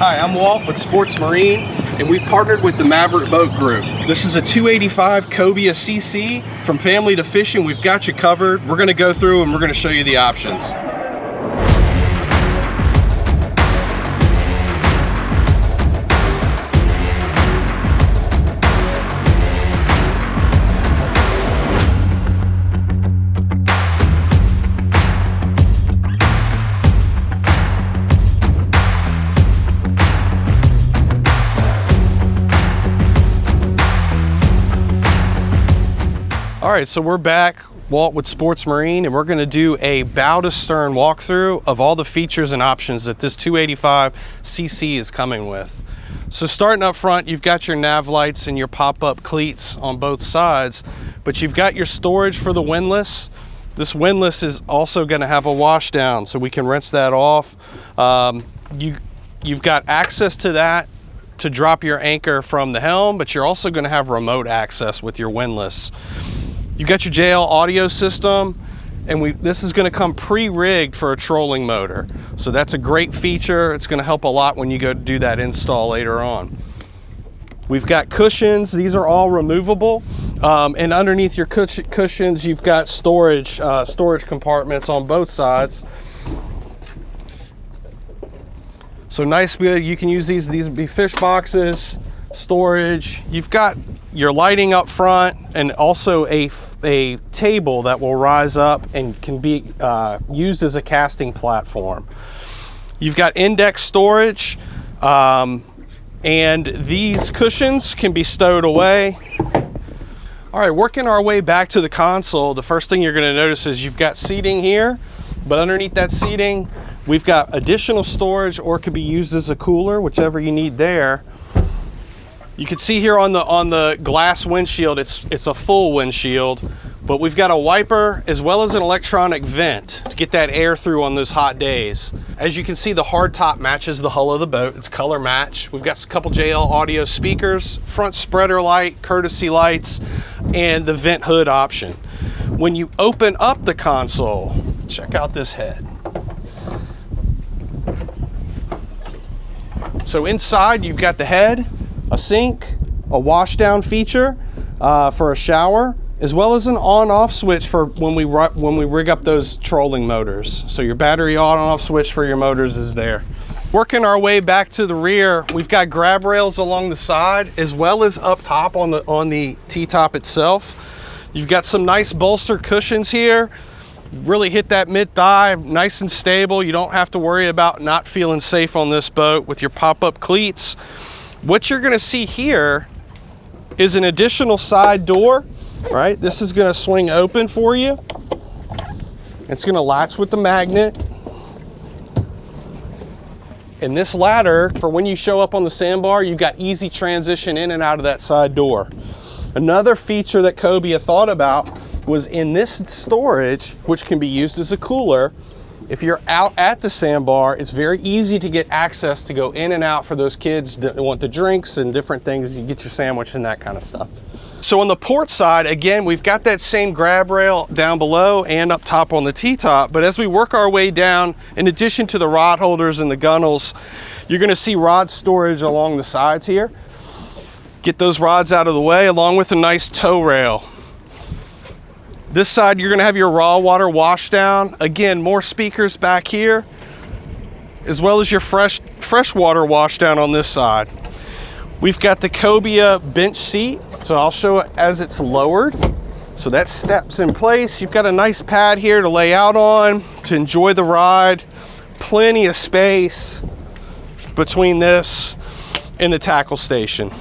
Hi, I'm Walt with Sports Marine, and we've partnered with the Maverick Boat Group. This is a 285 Cobia CC. From family to fishing, we've got you covered. We're going to go through and we're going to show you the options. All right, so we're back, Walt with Sports Marine, and we're gonna do a bow to stern walkthrough of all the features and options that this 285 CC is coming with. So starting up front, you've got your nav lights and your pop-up cleats on both sides, but you've got your storage for the windlass. This windlass is also gonna have a wash down, so we can rinse that off. You've got access to that to drop your anchor from the helm, but you're also gonna have remote access with your windlass. You've got your JL audio system, and this is going to come pre-rigged for a trolling motor. So that's a great feature. It's going to help a lot when you go do that install later on. We've got cushions. These are all removable. And underneath your cushions, you've got storage compartments on both sides. So nice, you can use these would be fish boxes, storage. You've got your lighting up front, and also a table that will rise up and can be used as a casting platform. You've got index storage, and these cushions can be stowed away. All right, working our way back to the console, the first thing you're going to notice is you've got seating here, but underneath that seating, we've got additional storage, or it could be used as a cooler, whichever you need there. You can see here on the glass windshield, it's a full windshield, but we've got a wiper as well as an electronic vent to get that air through on those hot days. As you can see, the hardtop matches the hull of the boat. It's color match. We've got a couple JL audio speakers, front spreader light, courtesy lights, and the vent hood option. When you open up the console, check out this head. So inside, you've got the head, a sink, a wash down feature for a shower, as well as an on-off switch for when we rig up those trolling motors. So your battery on-off switch for your motors is there. Working our way back to the rear, we've got grab rails along the side, as well as up top on the T-top itself. You've got some nice bolster cushions here. Really hit that mid-thigh, nice and stable. You don't have to worry about not feeling safe on this boat with your pop-up cleats. What you're gonna see here is an additional side door, right? This is gonna swing open for you. It's gonna latch with the magnet. And this ladder, for when you show up on the sandbar, you've got easy transition in and out of that side door. Another feature that Cobia thought about was in this storage, which can be used as a cooler. If you're out at the sandbar, it's very easy to get access to go in and out for those kids that want the drinks and different things. You get your sandwich and that kind of stuff. So on the port side, again, we've got that same grab rail down below and up top on the T-top. But as we work our way down, in addition to the rod holders and the gunnels, you're gonna see rod storage along the sides here. Get those rods out of the way, along with a nice tow rail. This side, you're gonna have your raw water wash down. Again, more speakers back here, as well as your fresh water wash down on this side. We've got the Cobia bench seat, so I'll show it as it's lowered. So that steps in place. You've got a nice pad here to lay out on, to enjoy the ride. Plenty of space between this and the tackle station.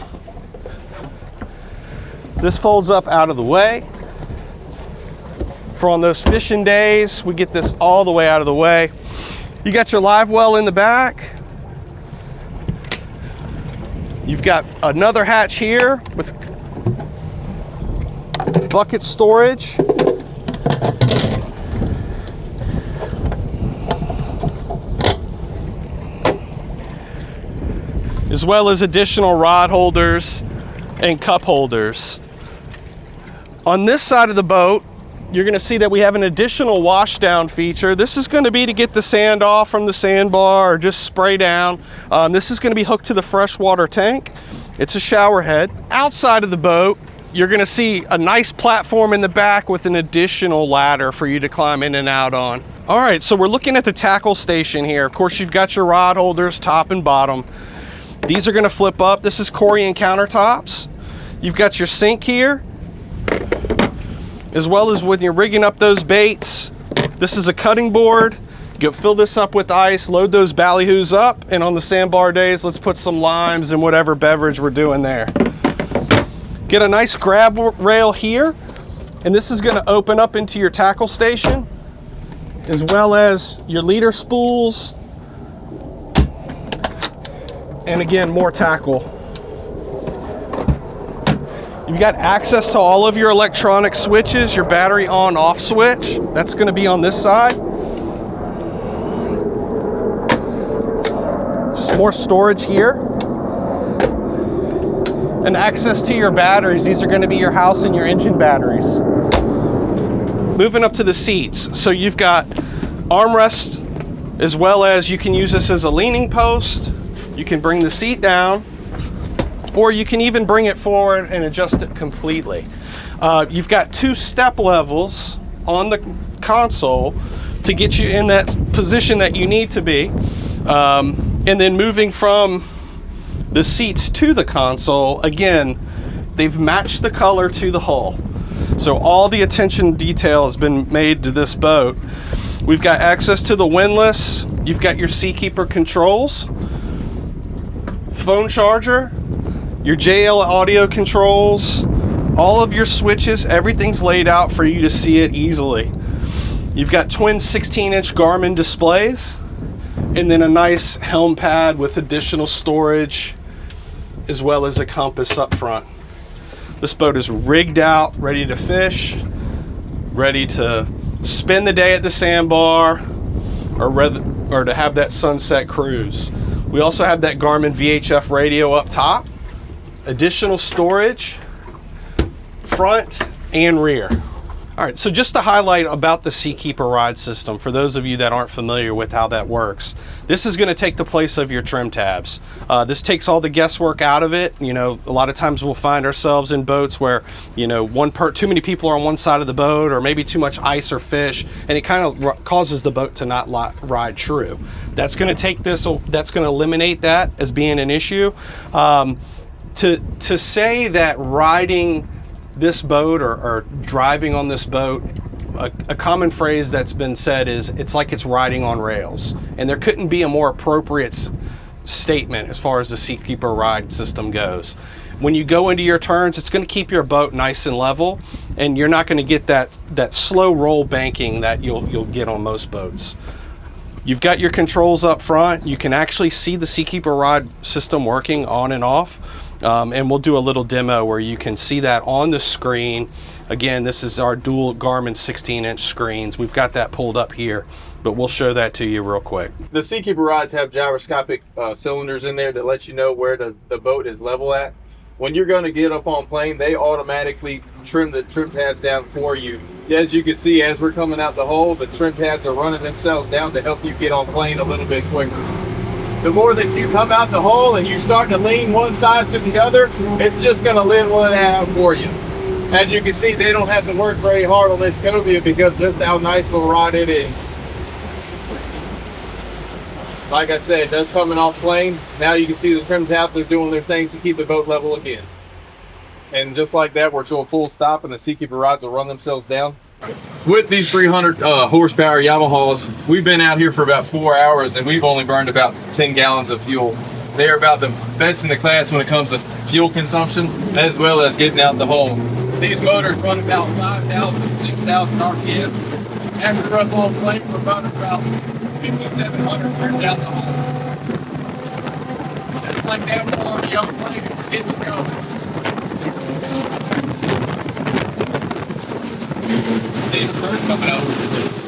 This folds up out of the way. For on those fishing days, we get this all the way out of the way. You got your live well in the back. You've got another hatch here with bucket storage. As well as additional rod holders and cup holders. On this side of the boat, you're going to see that we have an additional wash down feature. This is going to be to get the sand off from the sandbar or just spray down. This is going to be hooked to the freshwater tank. It's a shower head. Outside of the boat, you're going to see a nice platform in the back with an additional ladder for you to climb in and out on. All right, so we're looking at the tackle station here. Of course, you've got your rod holders, top and bottom. These are going to flip up. This is Corian countertops. You've got your sink here, as well as when you're rigging up those baits. This is a cutting board. You fill this up with ice, load those ballyhoos up, and on the sandbar days, let's put some limes and whatever beverage we're doing there. Get a nice grab rail here, and this is going to open up into your tackle station, as well as your leader spools, and again, more tackle. You've got access to all of your electronic switches, your battery on-off switch. That's going to be on this side. Just more storage here. And access to your batteries. These are going to be your house and your engine batteries. Moving up to the seats. So you've got armrests, as well as you can use this as a leaning post. You can bring the seat down, or you can even bring it forward and adjust it completely. You've got 2 step levels on the console to get you in that position that you need to be. And then moving from the seats to the console, again, they've matched the color to the hull. So all the attention detail has been made to this boat. We've got access to the windlass. You've got your Seakeeper controls, phone charger, your JL audio controls, all of your switches, everything's laid out for you to see it easily. You've got twin 16-inch Garmin displays, and then a nice Helm pad with additional storage, as well as a compass up front. This boat is rigged out, ready to fish, ready to spend the day at the sandbar, or to have that sunset cruise. We also have that Garmin VHF radio up top. Additional storage, front and rear. All right, so just to highlight about the Seakeeper ride system, for those of you that aren't familiar with how that works, this is going to take the place of your trim tabs. This takes all the guesswork out of it. You know, a lot of times we'll find ourselves in boats where, you know, too many people are on one side of the boat, or maybe too much ice or fish, and it kind of causes the boat to not ride true. That's going to take this, that's going to eliminate that as being an issue. To say that riding this boat or driving on this boat, a common phrase that's been said is, it's like it's riding on rails. And there couldn't be a more appropriate statement as far as the Seakeeper ride system goes. When you go into your turns, it's going to keep your boat nice and level, and you're not going to get that slow roll banking that you'll get on most boats. You've got your controls up front. You can actually see the Seakeeper ride system working on and off. And we'll do a little demo where you can see that on the screen. Again, this is our dual Garmin 16-inch screens. We've got that pulled up here, but we'll show that to you real quick. The Seakeeper rods have gyroscopic cylinders in there that let you know where the boat is level at. When you're going to get up on plane, they automatically trim the trim pads down for you. As you can see, as we're coming out the hole, the trim pads are running themselves down to help you get on plane a little bit quicker. The more that you come out the hole and you start to lean one side to the other, it's just going to level it out for you. As you can see, they don't have to work very hard on this Cobia because just how nice of a rod it is. Like I said, just coming off plane, now you can see the trim tabs are doing their things to keep the boat level again. And just like that, we're to a full stop and the Seakeeper rods will run themselves down. With these 300 horsepower Yamahas, we've been out here for about 4 hours and we've only burned about 10 gallons of fuel. They're about the best in the class when it comes to fuel consumption, as well as getting out the hole. These motors run about 5,000 to 6,000 RPM. After we're up on plane, we're running about 5,700 turned out the hole. Just like that, we're already on plane and we're getting to go. See the bird coming over.